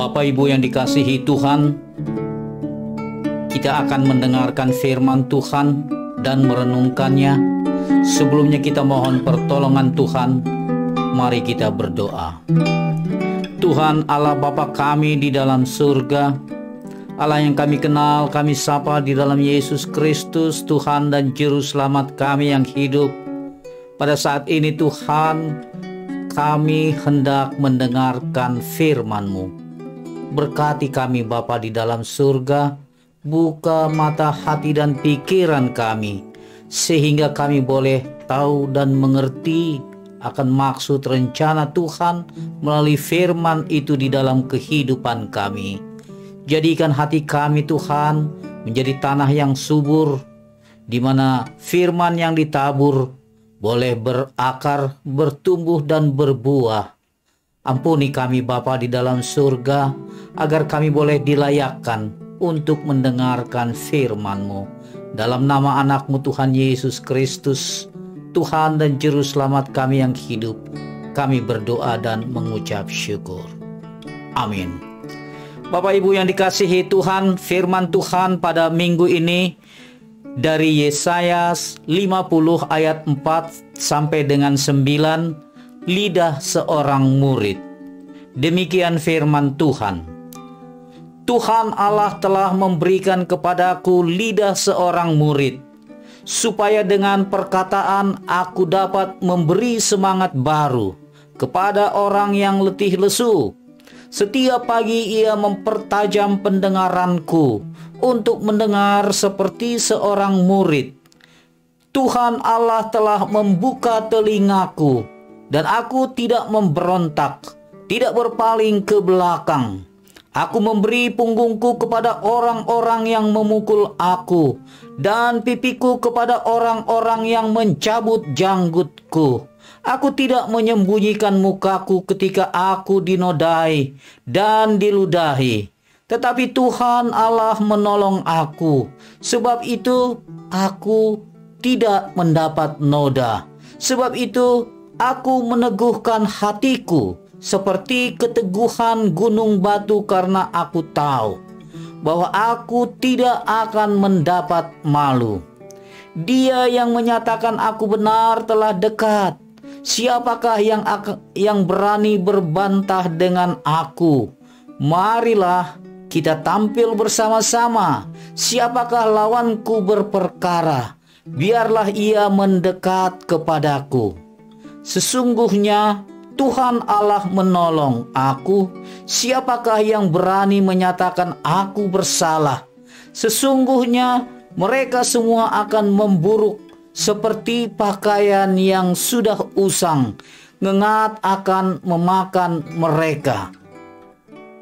Bapak Ibu yang dikasihi Tuhan, kita akan mendengarkan firman Tuhan dan merenungkannya. Sebelumnya kita mohon pertolongan Tuhan. Mari kita berdoa. Tuhan Allah Bapa kami di dalam surga, Allah yang kami kenal, kami sapa di dalam Yesus Kristus, Tuhan dan Juru Selamat kami yang hidup. Pada saat ini Tuhan, kami hendak mendengarkan firman-Mu. Berkati kami Bapa di dalam surga, buka mata hati dan pikiran kami, sehingga kami boleh tahu dan mengerti akan maksud rencana Tuhan melalui firman itu di dalam kehidupan kami. Jadikan hati kami Tuhan menjadi tanah yang subur, di mana firman yang ditabur boleh berakar, bertumbuh dan berbuah. Ampuni kami Bapa di dalam surga, agar kami boleh dilayakkan untuk mendengarkan firman-Mu. Dalam nama anak-Mu Tuhan Yesus Kristus, Tuhan dan Juru Selamat kami yang hidup, kami berdoa dan mengucap syukur. Amin. Bapak Ibu yang dikasihi Tuhan, firman Tuhan pada minggu ini dari Yesaya 50 ayat 4 sampai dengan 9, lidah seorang murid. Demikian firman Tuhan. Tuhan Allah telah memberikan kepadaku lidah seorang murid, supaya dengan perkataan aku dapat memberi semangat baru kepada orang yang letih lesu. Setiap pagi ia mempertajam pendengaranku untuk mendengar seperti seorang murid. Tuhan Allah telah membuka telingaku, dan aku tidak memberontak, tidak berpaling ke belakang. Aku memberi punggungku kepada orang-orang yang memukul aku, dan pipiku kepada orang-orang yang mencabut janggutku. Aku tidak menyembunyikan mukaku ketika aku dinodai dan diludahi. Tetapi Tuhan Allah menolong aku. Sebab itu aku tidak mendapat noda. Sebab itu aku meneguhkan hatiku seperti keteguhan gunung batu, karena aku tahu bahwa aku tidak akan mendapat malu. Dia yang menyatakan aku benar telah dekat. Siapakah yang berani berbantah dengan aku? Marilah kita tampil bersama-sama. Siapakah lawanku berperkara? Biarlah ia mendekat kepadaku. Sesungguhnya Tuhan Allah menolong aku. Siapakah yang berani menyatakan aku bersalah? Sesungguhnya mereka semua akan memburuk seperti pakaian yang sudah usang. Ngengat akan memakan mereka.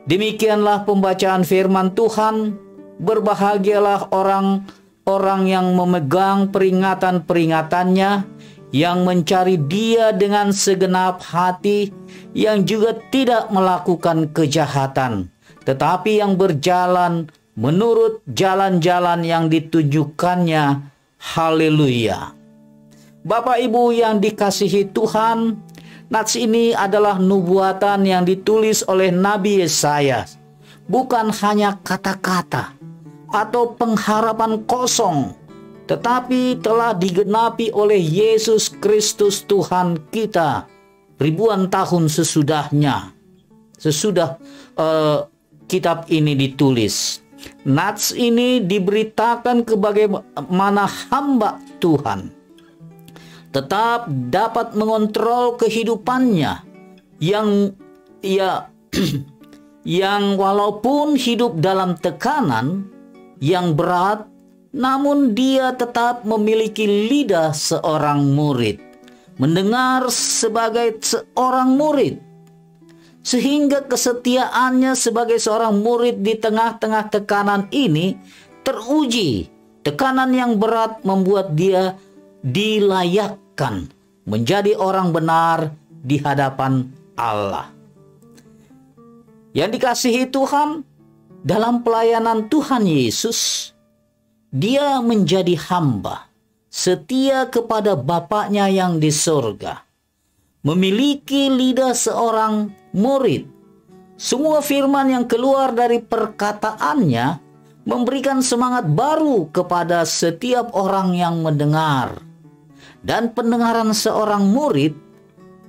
Demikianlah pembacaan firman Tuhan. Berbahagialah orang-orang yang memegang peringatan-peringatannya, yang mencari Dia dengan segenap hati, yang juga tidak melakukan kejahatan, tetapi yang berjalan menurut jalan-jalan yang ditunjukkannya. Haleluya. Bapak Ibu yang dikasihi Tuhan, nats ini adalah nubuatan yang ditulis oleh Nabi Yesaya. Bukan hanya kata-kata atau pengharapan kosong, tetapi telah digenapi oleh Yesus Kristus Tuhan kita ribuan tahun sesudahnya, sesudah kitab ini ditulis. Nats ini diberitakan bagaimana hamba Tuhan tetap dapat mengontrol kehidupannya yang yang walaupun hidup dalam tekanan yang berat, namun dia tetap memiliki lidah seorang murid, mendengar sebagai seorang murid, sehingga kesetiaannya sebagai seorang murid di tengah-tengah tekanan ini teruji. Tekanan yang berat membuat dia dilayakkan menjadi orang benar di hadapan Allah. Yang dikasihi Tuhan, dalam pelayanan Tuhan Yesus, dia menjadi hamba, setia kepada Bapaknya yang di surga, memiliki lidah seorang murid, Semua firman yang keluar dari perkataannya memberikan semangat baru kepada setiap orang yang mendengar. Dan pendengaran seorang murid,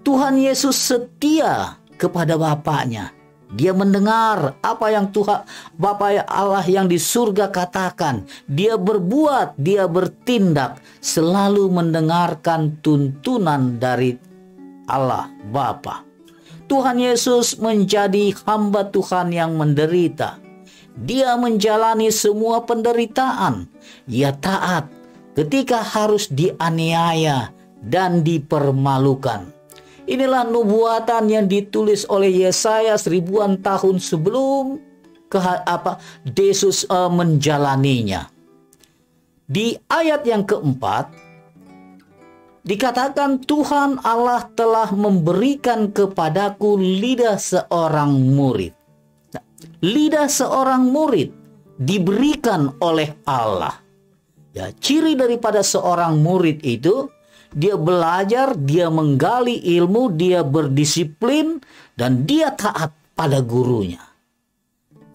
Tuhan Yesus setia kepada Bapaknya. Dia mendengar apa yang Tuhan Bapa Allah yang di surga katakan. Dia berbuat, dia bertindak, selalu mendengarkan tuntunan dari Allah Bapa. Tuhan Yesus menjadi hamba Tuhan yang menderita. Dia menjalani semua penderitaan. Ia taat ketika harus dianiaya dan dipermalukan. Inilah nubuatan yang ditulis oleh Yesaya ribuan tahun sebelum Yesus menjalaninya. Di ayat yang keempat, dikatakan Tuhan Allah telah memberikan kepadaku lidah seorang murid. Nah, lidah seorang murid diberikan oleh Allah. Ya, ciri daripada seorang murid itu, dia belajar, dia menggali ilmu, dia berdisiplin, dan dia taat pada gurunya.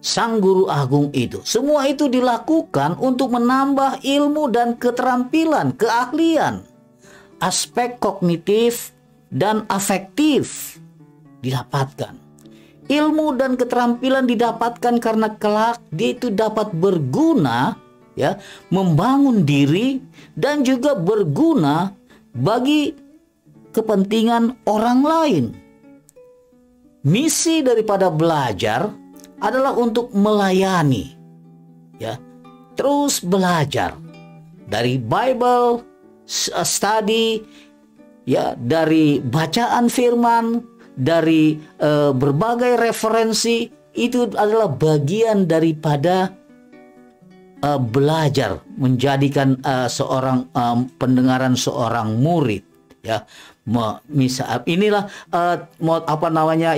Sang guru agung itu. Semua itu dilakukan untuk menambah ilmu dan keterampilan, keahlian. Aspek kognitif dan afektif didapatkan. Ilmu dan keterampilan didapatkan karena kelak dia itu dapat berguna, ya, membangun diri dan juga berguna bagi kepentingan orang lain. Misi daripada belajar adalah untuk melayani, ya, terus belajar dari Bible study, ya, dari bacaan firman, dari berbagai referensi. Itu adalah bagian daripada belajar, menjadikan seorang pendengaran seorang murid, ya. Misal inilah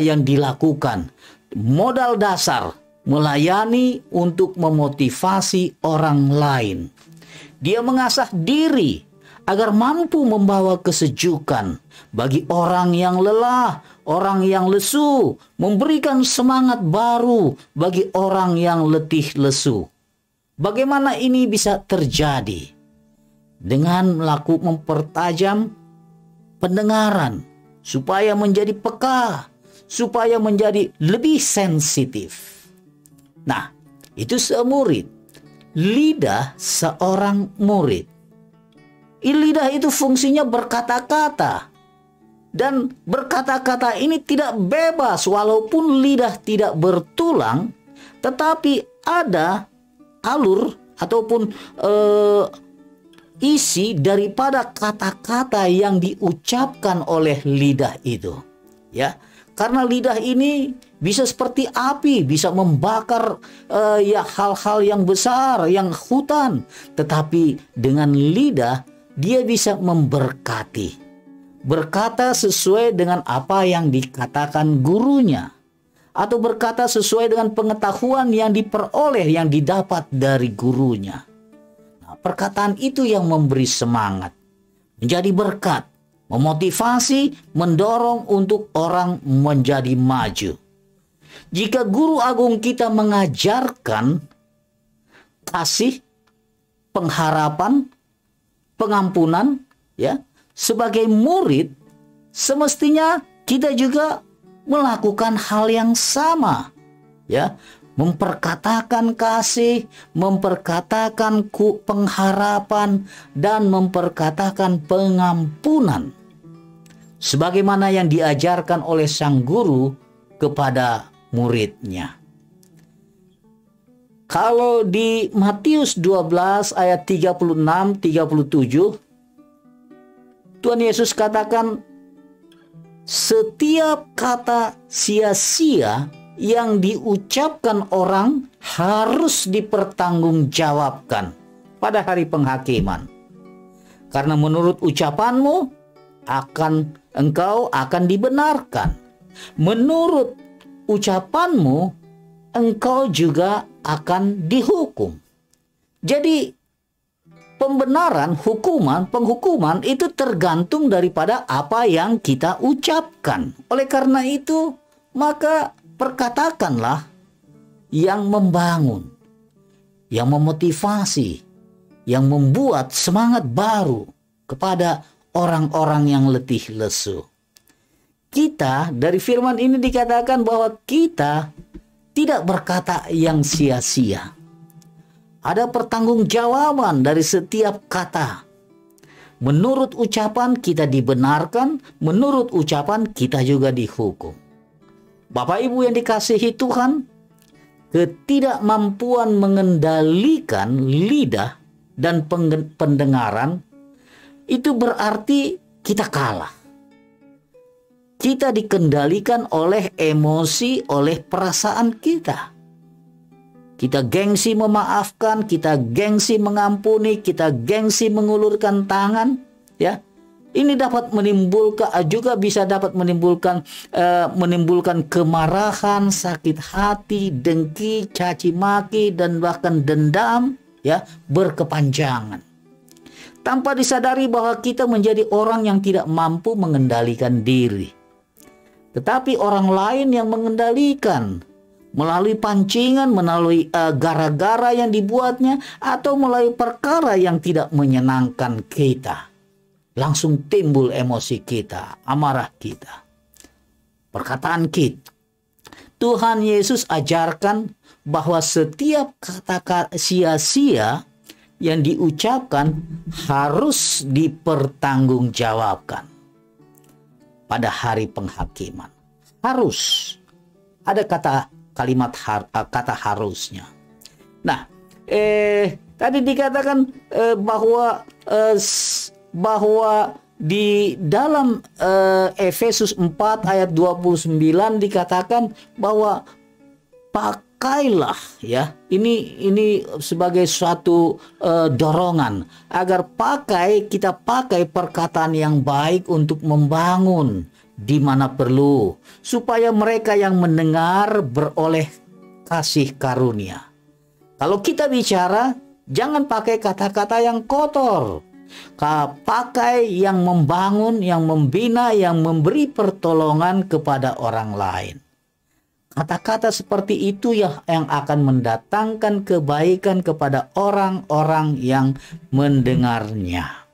yang dilakukan. Modal dasar melayani untuk memotivasi orang lain. Dia mengasah diri agar mampu membawa kesejukan bagi orang yang lelah, orang yang lesu, memberikan semangat baru bagi orang yang letih lesu. Bagaimana ini bisa terjadi? Dengan mempertajam pendengaran, supaya menjadi peka, supaya menjadi lebih sensitif. Nah, itu semurid. Lidah seorang murid. Lidah itu fungsinya berkata-kata. Dan berkata-kata ini tidak bebas, walaupun lidah tidak bertulang, tetapi ada alur ataupun isi daripada kata-kata yang diucapkan oleh lidah itu, ya. Karena lidah ini bisa seperti api, bisa membakar hal-hal yang besar, yang hutan, tetapi dengan lidah dia bisa memberkati, berkata sesuai dengan apa yang dikatakan gurunya, atau berkata sesuai dengan pengetahuan yang diperoleh, yang didapat dari gurunya. Nah, perkataan itu yang memberi semangat, menjadi berkat, memotivasi, mendorong untuk orang menjadi maju. Jika guru agung kita mengajarkan kasih, pengharapan, pengampunan, ya, sebagai murid, semestinya kita juga melakukan hal yang sama, ya, memperkatakan kasih, memperkatakan pengharapan, dan memperkatakan pengampunan sebagaimana yang diajarkan oleh sang guru kepada muridnya. Kalau di Matius 12 ayat 36-37, Tuhan Yesus katakan, setiap kata sia-sia yang diucapkan orang harus dipertanggungjawabkan pada hari penghakiman. Karena menurut ucapanmu engkau akan dibenarkan. Menurut ucapanmu engkau juga akan dihukum. Jadi pembenaran, penghukuman itu tergantung daripada apa yang kita ucapkan. Oleh karena itu, maka perkatakanlah yang membangun, yang memotivasi, yang membuat semangat baru kepada orang-orang yang letih lesu. Kita dari firman ini dikatakan bahwa kita tidak berkata yang sia-sia. Ada pertanggungjawaban dari setiap kata. Menurut ucapan kita dibenarkan, menurut ucapan kita juga dihukum. Bapak Ibu yang dikasihi Tuhan, ketidakmampuan mengendalikan lidah dan pendengaran itu berarti kita kalah. Kita dikendalikan oleh emosi, oleh perasaan kita. Kita gengsi memaafkan, kita gengsi mengampuni, kita gengsi mengulurkan tangan, ya. Ini dapat menimbulkan, juga bisa dapat menimbulkan kemarahan, sakit hati, dengki, caci maki, dan bahkan dendam, ya, berkepanjangan. Tanpa disadari bahwa kita menjadi orang yang tidak mampu mengendalikan diri. Tetapi orang lain yang mengendalikan melalui pancingan, melalui gara-gara yang dibuatnya, atau melalui perkara yang tidak menyenangkan kita. Langsung timbul emosi kita, amarah kita. Perkataan kita. Tuhan Yesus ajarkan bahwa setiap kata-kata sia-sia yang diucapkan harus dipertanggungjawabkan pada hari penghakiman. Harus. Ada kata harusnya. Nah, tadi dikatakan bahwa di dalam Efesus 4 ayat 29 dikatakan bahwa pakailah, ya. Ini sebagai suatu dorongan agar kita pakai perkataan yang baik untuk membangun di mana perlu, supaya mereka yang mendengar beroleh kasih karunia. Kalau kita bicara, jangan pakai kata-kata yang kotor. Pakai yang membangun, yang membina, yang memberi pertolongan kepada orang lain. Kata-kata seperti itu yang akan mendatangkan kebaikan kepada orang-orang yang mendengarnya.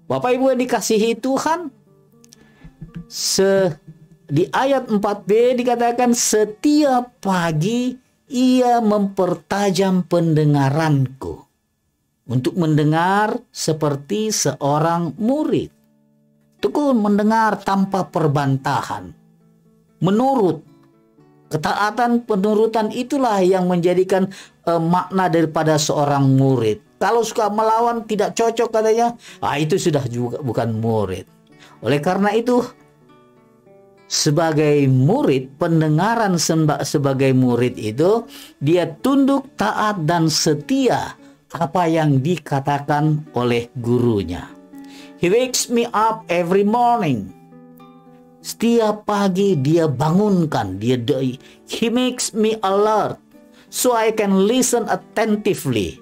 Bapak Ibu yang dikasihi Tuhan, di ayat 4b dikatakan setiap pagi ia mempertajam pendengaranku untuk mendengar seperti seorang murid. Tekun mendengar tanpa perbantahan. Menurut ketaatan, penurutan itulah yang menjadikan makna daripada seorang murid. Kalau suka melawan, tidak cocok katanya, itu sudah juga bukan murid. Oleh karena itu, sebagai murid, pendengaran sebagai murid itu, dia tunduk, taat, dan setia apa yang dikatakan oleh gurunya. He wakes me up every morning. Setiap pagi dia bangunkan, he makes me alert, so I can listen attentively,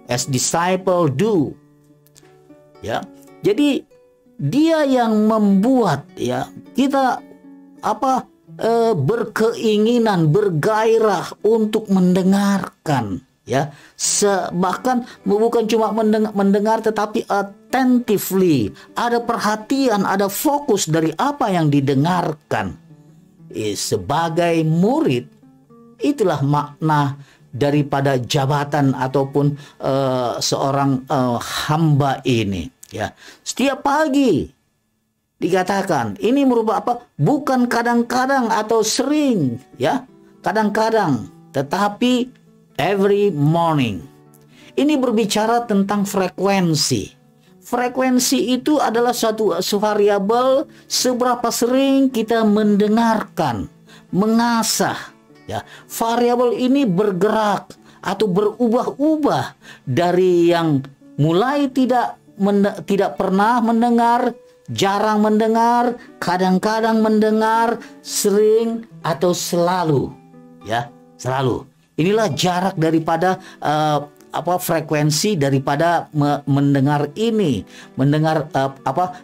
as disciple do. Ya, jadi dia yang membuat, ya, kita berkeinginan, bergairah untuk mendengarkan, ya. Bahkan bukan cuma mendengar tetapi attentively, ada perhatian, ada fokus dari apa yang didengarkan. Sebagai murid, itulah makna daripada jabatan ataupun seorang hamba ini, ya. Setiap pagi dikatakan, ini merupakan apa? Bukan kadang-kadang atau sering, ya. Kadang-kadang, tetapi every morning. Ini berbicara tentang frekuensi. Frekuensi itu adalah suatu variabel seberapa sering kita mendengarkan, mengasah, ya. Variabel ini bergerak atau berubah-ubah dari yang mulai tidak pernah mendengar, jarang mendengar, kadang-kadang mendengar, sering, atau selalu, ya, selalu. Inilah jarak daripada frekuensi daripada mendengar ini,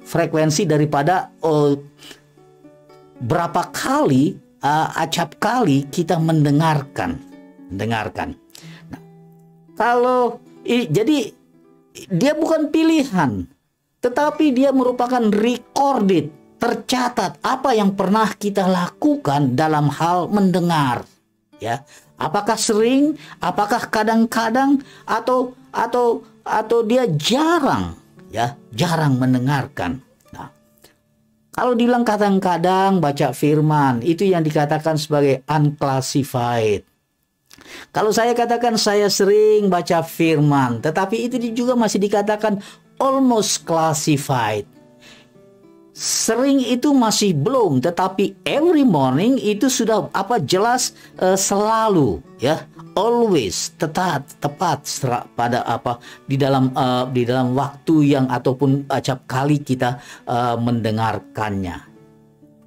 frekuensi daripada berapa kali acap kali kita mendengarkan. Nah, jadi dia bukan pilihan, tetapi dia merupakan recorded, tercatat apa yang pernah kita lakukan dalam hal mendengar. Ya, apakah sering, apakah kadang-kadang, atau dia jarang, jarang mendengarkan. Nah, kalau bilang kadang-kadang baca firman, itu yang dikatakan sebagai unclassified. Kalau saya katakan saya sering baca firman, tetapi itu juga masih dikatakan almost classified. Sering itu masih belum, tetapi every morning itu sudah jelas, selalu, ya, always, tepat pada di dalam waktu yang ataupun acap kali kita mendengarkannya.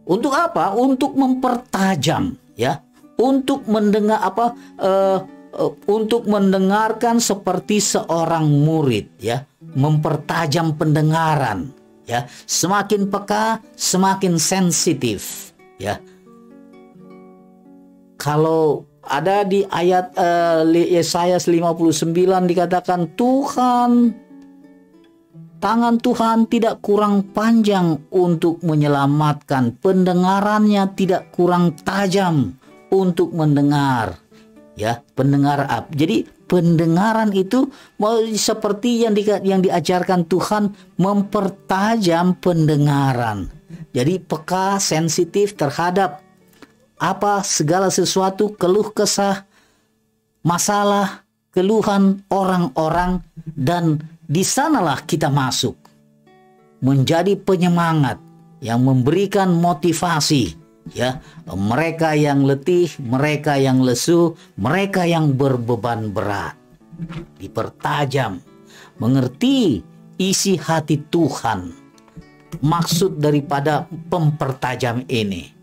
Untuk apa? Untuk mempertajam, ya, untuk mendengar untuk mendengarkan seperti seorang murid, ya, mempertajam pendengaran. Ya, semakin peka, semakin sensitif. Ya, kalau ada di ayat Yesaya 59 dikatakan tangan Tuhan tidak kurang panjang untuk menyelamatkan, pendengarannya tidak kurang tajam untuk mendengar. Ya, pendengar. Jadi pendengaran itu seperti yang diajarkan Tuhan, mempertajam pendengaran. Jadi peka, sensitif terhadap segala sesuatu, keluh kesah, masalah, keluhan orang-orang, dan di sanalah kita masuk menjadi penyemangat yang memberikan motivasi. Ya, mereka yang letih, mereka yang lesu, mereka yang berbeban berat, dipertajam, mengerti isi hati Tuhan. Maksud daripada mempertajam ini,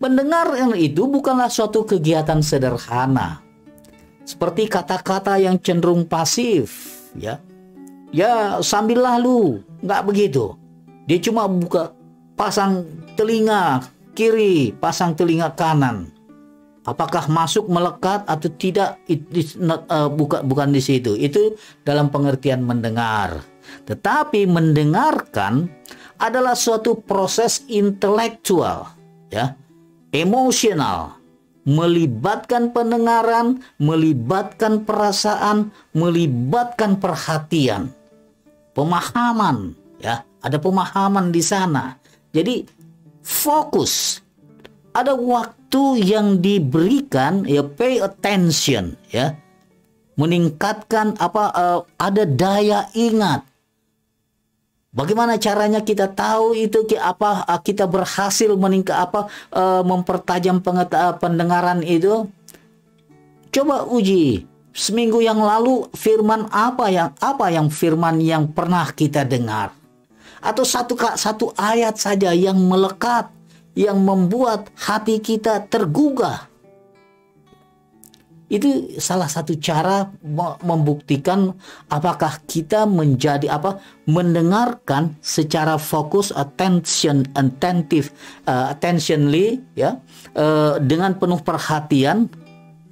mendengar itu bukanlah suatu kegiatan sederhana, seperti kata-kata yang cenderung pasif, ya sambil lalu, nggak begitu. Dia cuma pasang telinga kiri, pasang telinga kanan. Apakah masuk melekat atau tidak? Bukan di situ. Itu dalam pengertian mendengar. Tetapi mendengarkan adalah suatu proses intelektual, ya, emosional, melibatkan pendengaran, melibatkan perasaan, melibatkan perhatian, pemahaman, ya, ada pemahaman di sana. Jadi fokus, ada waktu yang diberikan, ya, pay attention, ya, meningkatkan ada daya ingat. Bagaimana caranya kita tahu itu kita berhasil mempertajam pendengaran itu? Coba uji. Seminggu yang lalu firman apa yang firman yang pernah kita dengar? Atau satu ayat saja yang melekat, yang membuat hati kita tergugah. Itu salah satu cara membuktikan apakah kita mendengarkan secara fokus, attentionally, ya, dengan penuh perhatian,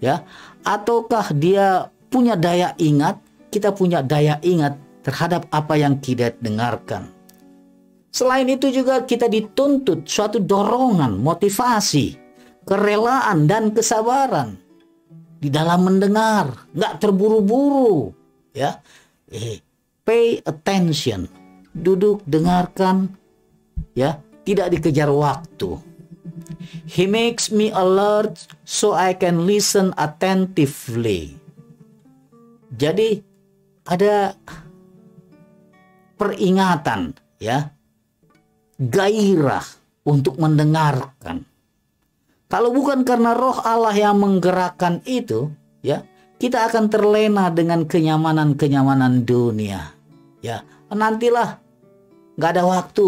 ya, ataukah dia punya daya ingat, kita punya daya ingat terhadap apa yang kita dengarkan. Selain itu juga kita dituntut suatu dorongan, motivasi, kerelaan, dan kesabaran di dalam mendengar. Nggak terburu-buru, ya. Pay attention, duduk dengarkan, ya, tidak dikejar waktu. He makes me alert so I can listen attentively. Jadi ada peringatan, ya, gairah untuk mendengarkan. Kalau bukan karena roh Allah yang menggerakkan itu, ya, kita akan terlena dengan kenyamanan dunia. Ya, nantilah, nggak ada waktu.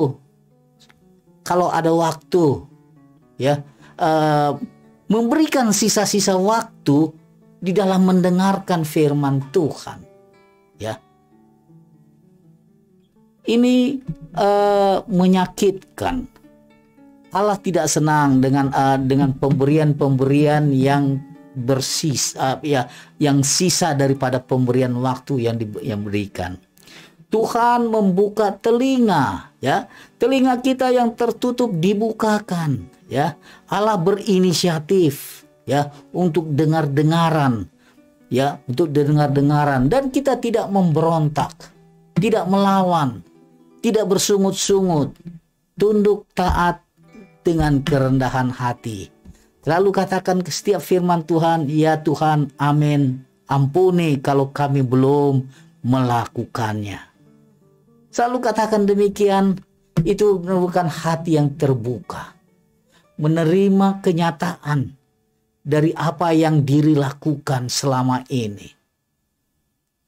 Kalau ada waktu, ya, memberikan sisa-sisa waktu di dalam mendengarkan firman Tuhan, ya. Ini menyakitkan Allah tidak senang dengan pemberian-pemberian yang yang sisa daripada pemberian waktu yang diberikan. Tuhan membuka telinga, ya. Telinga kita yang tertutup dibukakan, ya. Allah berinisiatif, ya, untuk dengar-dengaran, ya, untuk dengar-dengaran, dan kita tidak memberontak, tidak melawan, tidak bersungut-sungut, tunduk taat dengan kerendahan hati. Lalu katakan ke setiap firman Tuhan, ya Tuhan, amin, ampuni kalau kami belum melakukannya. Selalu katakan demikian, itu merupakan hati yang terbuka, menerima kenyataan dari apa yang diri lakukan selama ini.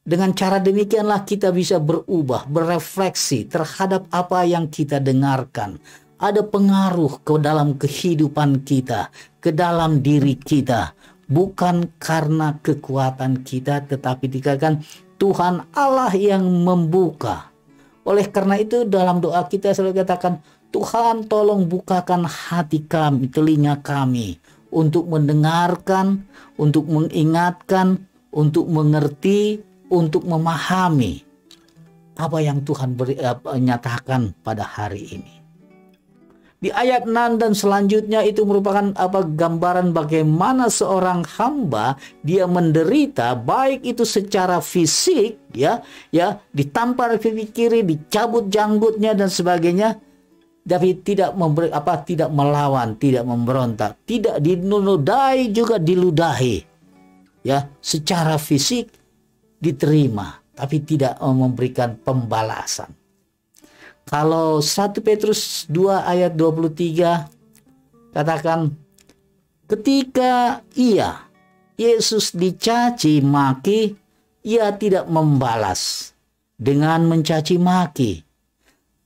Dengan cara demikianlah kita bisa berubah, berefleksi terhadap apa yang kita dengarkan. Ada pengaruh ke dalam kehidupan kita, ke dalam diri kita. Bukan karena kekuatan kita, tetapi dikatakan Tuhan Allah yang membuka. Oleh karena itu dalam doa kita selalu katakan, Tuhan tolong bukakan hati kami, telinga kami, untuk mendengarkan, untuk mengingatkan, untuk mengerti, untuk memahami apa yang Tuhan nyatakan pada hari ini. Di ayat 6 dan selanjutnya itu merupakan gambaran bagaimana seorang hamba dia menderita, baik itu secara fisik, ya, ditampar pipi kiri, dicabut janggutnya dan sebagainya, tapi tidak tidak melawan, tidak memberontak, tidak dinodai juga diludahi, ya, secara fisik diterima, tapi tidak memberikan pembalasan. Kalau 1 Petrus 2 ayat 23 katakan, ketika Yesus dicaci maki, ia tidak membalas dengan mencaci maki.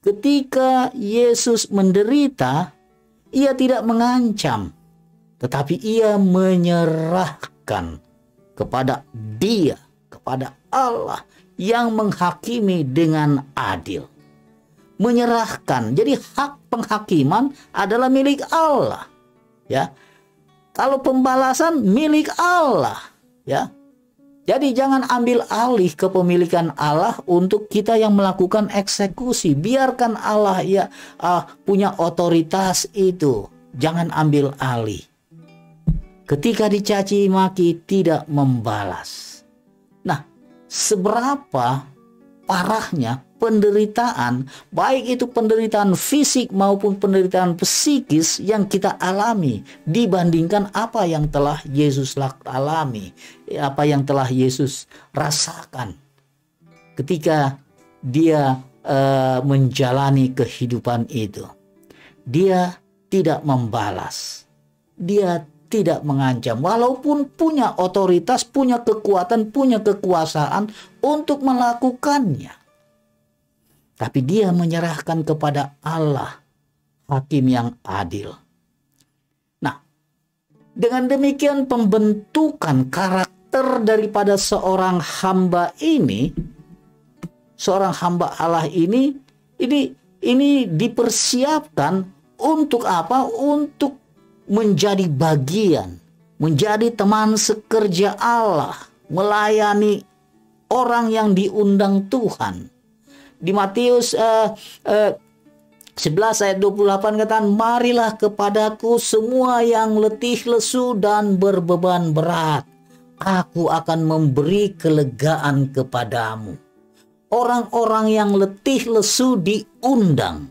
Ketika Yesus menderita, ia tidak mengancam, tetapi ia menyerahkan kepada kepada Allah yang menghakimi dengan adil. Menyerahkan. Jadi hak penghakiman adalah milik Allah, ya. Kalau pembalasan milik Allah, ya. Jadi jangan ambil alih kepemilikan Allah untuk kita yang melakukan eksekusi. Biarkan Allah punya otoritas itu. Jangan ambil alih. Ketika dicaci maki tidak membalas. Nah, seberapa parahnya penderitaan, baik itu penderitaan fisik maupun penderitaan psikis yang kita alami dibandingkan apa yang telah Yesus alami, apa yang telah Yesus rasakan ketika dia menjalani kehidupan itu. Dia tidak membalas, dia tidak mengancam, walaupun punya otoritas, punya kekuatan, punya kekuasaan untuk melakukannya. Tapi dia menyerahkan kepada Allah, hakim yang adil. Nah, dengan demikian pembentukan karakter daripada seorang hamba ini, seorang hamba Allah ini dipersiapkan untuk apa? Untuk menjadi bagian, menjadi teman sekerja Allah, melayani orang yang diundang Tuhan. Di Matius 11 ayat 28 katakan, marilah kepadaku semua yang letih lesu dan berbeban berat, aku akan memberi kelegaan kepadamu. Orang-orang yang letih lesu diundang.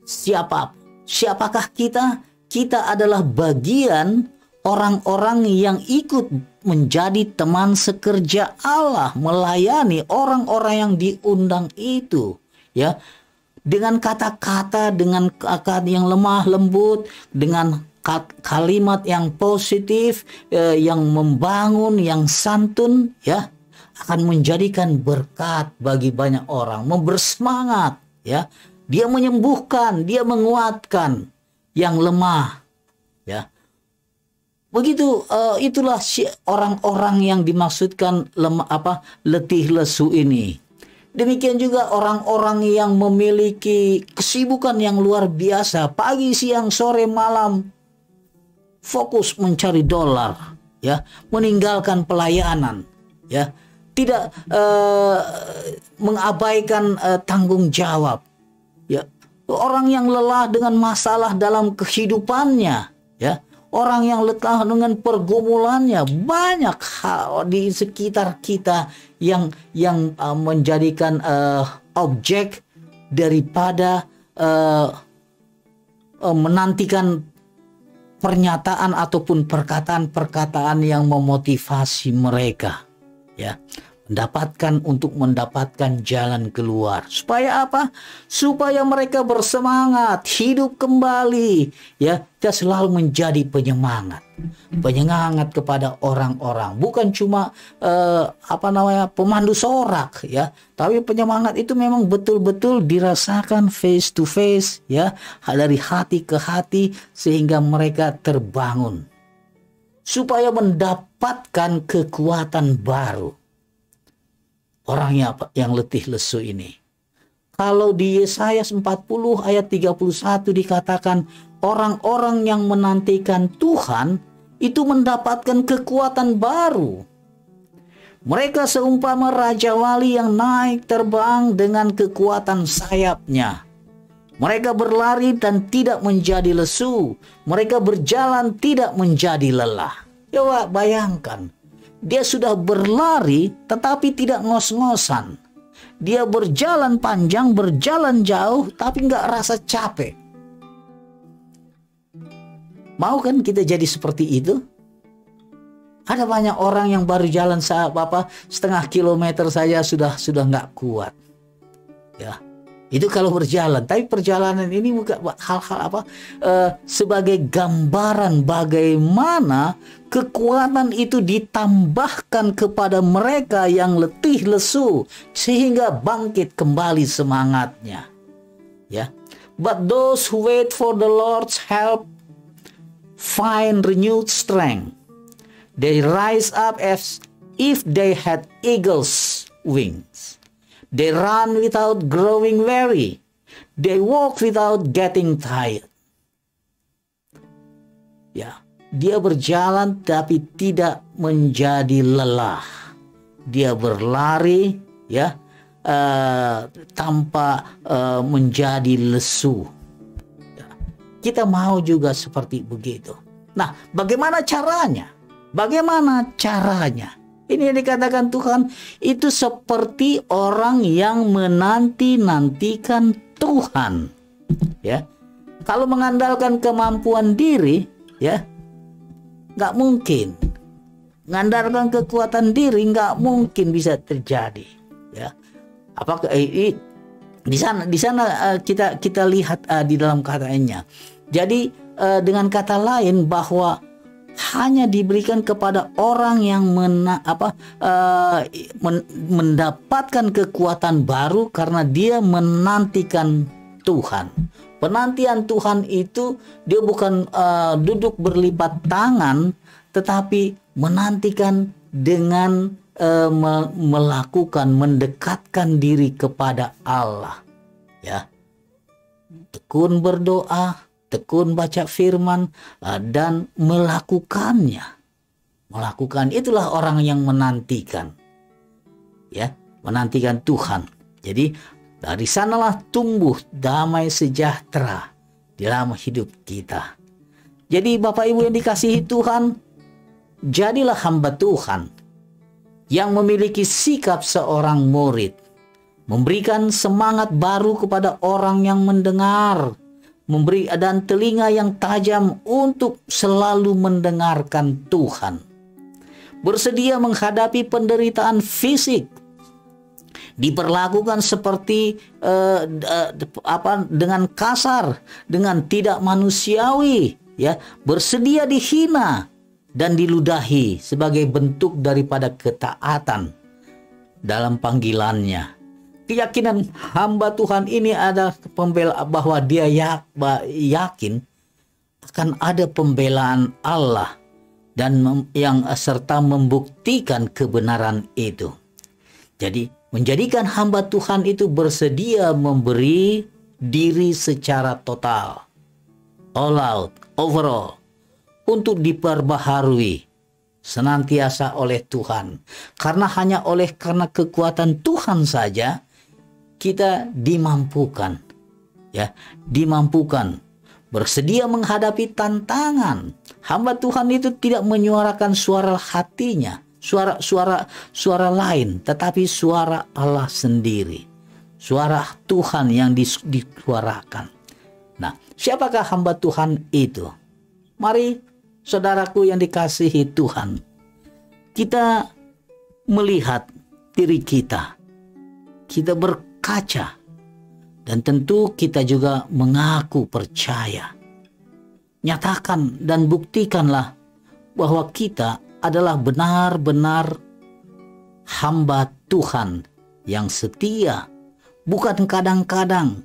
Siapakah kita? Kita adalah bagian orang-orang yang ikut menjadi teman sekerja Allah, melayani orang-orang yang diundang itu, ya, dengan kata-kata, dengan kata yang lemah lembut, dengan kalimat yang positif, yang membangun, yang santun, ya, akan menjadikan berkat bagi banyak orang, bersemangat, ya, dia menyembuhkan, dia menguatkan yang lemah, ya. Begitu, itulah orang-orang yang dimaksudkan letih lesu ini. Demikian juga orang-orang yang memiliki kesibukan yang luar biasa, pagi, siang, sore, malam, fokus mencari dolar, ya, meninggalkan pelayanan, ya, tidak mengabaikan tanggung jawab, ya. Orang yang lelah dengan masalah dalam kehidupannya, ya. Orang yang lelah dengan pergumulannya, banyak hal di sekitar kita yang menjadikan objek daripada menantikan pernyataan ataupun perkataan-perkataan yang memotivasi mereka, ya, mendapatkan jalan keluar. Supaya apa? Supaya mereka bersemangat, hidup kembali, ya. Kita selalu menjadi penyemangat kepada orang-orang, bukan cuma pemandu sorak, ya, tapi penyemangat itu memang betul-betul dirasakan face to face, ya, dari hati ke hati, sehingga mereka terbangun supaya mendapatkan kekuatan baru. Orang yang letih lesu ini. Kalau di Yesaya 40 ayat 31 dikatakan orang-orang yang menantikan Tuhan itu mendapatkan kekuatan baru. Mereka seumpama raja wali yang naik terbang dengan kekuatan sayapnya. Mereka berlari dan tidak menjadi lesu. Mereka berjalan tidak menjadi lelah. Coba bayangkan. Dia sudah berlari tetapi tidak ngos-ngosan. Dia berjalan panjang, berjalan jauh, tapi nggak rasa capek. Mau kan kita jadi seperti itu? Ada banyak orang yang baru jalan setengah kilometer saja sudah nggak kuat. Ya, itu kalau berjalan. Tapi perjalanan ini bukan hal-hal sebagai gambaran bagaimana kekuatan itu ditambahkan kepada mereka yang letih lesu sehingga bangkit kembali semangatnya. Ya. But those who wait for the Lord's help find renewed strength. They rise up as if they had eagle's wings. They run without growing weary. They walk without getting tired. Ya. Dia berjalan tapi tidak menjadi lelah. Dia berlari, ya, tanpa menjadi lesu. Ya. Kita mau juga seperti begitu. Nah, bagaimana caranya? Bagaimana caranya? Ini yang dikatakan Tuhan itu seperti orang yang menanti-nantikan Tuhan. Ya, kalau mengandalkan kemampuan diri, ya, nggak mungkin. Mengandalkan kekuatan diri nggak mungkin bisa terjadi. Ya, apakah di sana kita lihat di dalam katanya. Jadi dengan kata lain bahwa hanya diberikan kepada orang yang mendapatkan kekuatan baru karena dia menantikan Tuhan. Penantian Tuhan itu dia bukan duduk berlipat tangan, tetapi menantikan dengan mendekatkan diri kepada Allah. Ya, tekun berdoa, tekun baca firman, dan melakukannya. Melakukan itulah orang yang menantikan. Ya, menantikan Tuhan. Jadi dari sanalah tumbuh damai sejahtera dalam hidup kita. Jadi Bapak Ibu yang dikasihi Tuhan, jadilah hamba Tuhan yang memiliki sikap seorang murid, memberikan semangat baru kepada orang yang mendengar, memberi dan telinga yang tajam untuk selalu mendengarkan Tuhan, bersedia menghadapi penderitaan fisik, diperlakukan seperti dengan kasar, dengan tidak manusiawi, ya, bersedia dihina dan diludahi sebagai bentuk daripada ketaatan dalam panggilannya. Keyakinan hamba Tuhan ini ada bahwa dia yakin akan ada pembelaan Allah dan yang serta membuktikan kebenaran itu. Jadi menjadikan hamba Tuhan itu bersedia memberi diri secara total, all out, overall, untuk diperbaharui senantiasa oleh Tuhan. Karena karena kekuatan Tuhan saja kita dimampukan, ya, dimampukan bersedia menghadapi tantangan. Hamba Tuhan itu tidak menyuarakan suara hatinya, suara lain, tetapi suara Allah sendiri, suara Tuhan yang disuarakan. Nah, siapakah hamba Tuhan itu? Mari saudaraku yang dikasihi Tuhan, kita melihat diri kita berkaca, dan tentu kita juga mengaku percaya. Nyatakan dan buktikanlah bahwa kita adalah benar-benar hamba Tuhan yang setia. Bukan kadang-kadang,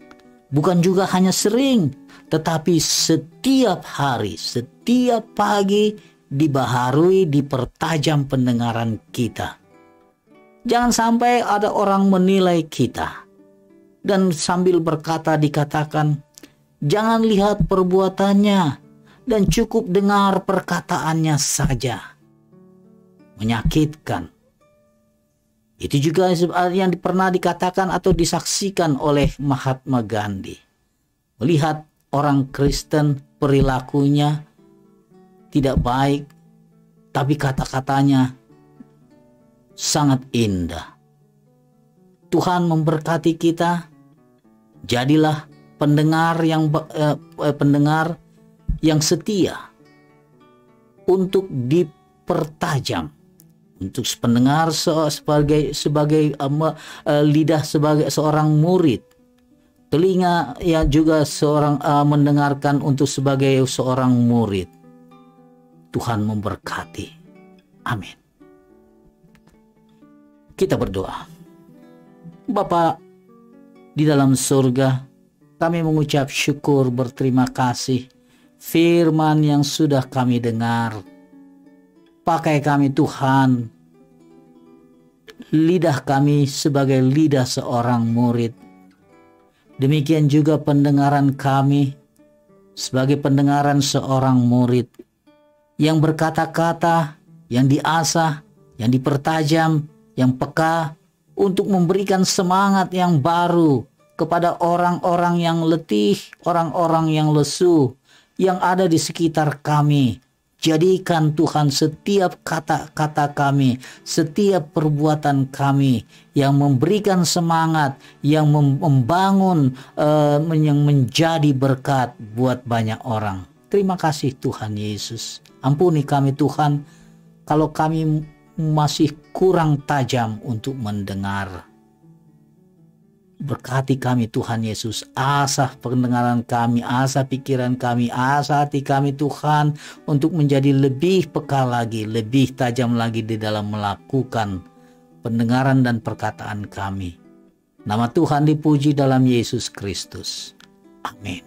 bukan juga hanya sering, tetapi setiap hari, setiap pagi dibaharui, dipertajam pendengaran kita. Jangan sampai ada orang menilai kita dan sambil berkata dikatakan, jangan lihat perbuatannya dan cukup dengar perkataannya saja. Menyakitkan. Itu juga yang pernah dikatakan atau disaksikan oleh Mahatma Gandhi. Melihat orang Kristen perilakunya tidak baik, tapi kata-katanya sangat indah. Tuhan memberkati kita. Jadilah pendengar yang setia untuk dipertajam, untuk pendengar sebagai lidah sebagai seorang murid, telinga yang juga seorang mendengarkan untuk sebagai seorang murid. Tuhan memberkati. Amin. Kita berdoa. Bapa di dalam surga, kami mengucap syukur, berterima kasih firman yang sudah kami dengar. Pakai kami Tuhan, lidah kami sebagai lidah seorang murid. Demikian juga pendengaran kami sebagai pendengaran seorang murid yang berkata-kata, yang diasah, yang dipertajam, yang peka untuk memberikan semangat yang baru kepada orang-orang yang letih, orang-orang yang lesu yang ada di sekitar kami. Jadikan Tuhan setiap kata-kata kami, setiap perbuatan kami yang memberikan semangat, yang membangun, yang menjadi berkat buat banyak orang. Terima kasih Tuhan Yesus. Ampuni kami Tuhan kalau kami masih kurang tajam untuk mendengar. Berkati kami Tuhan Yesus, asah pendengaran kami, asah pikiran kami, asah hati kami Tuhan untuk menjadi lebih peka lagi, lebih tajam lagi di dalam melakukan pendengaran dan perkataan kami. Nama Tuhan dipuji dalam Yesus Kristus. Amin.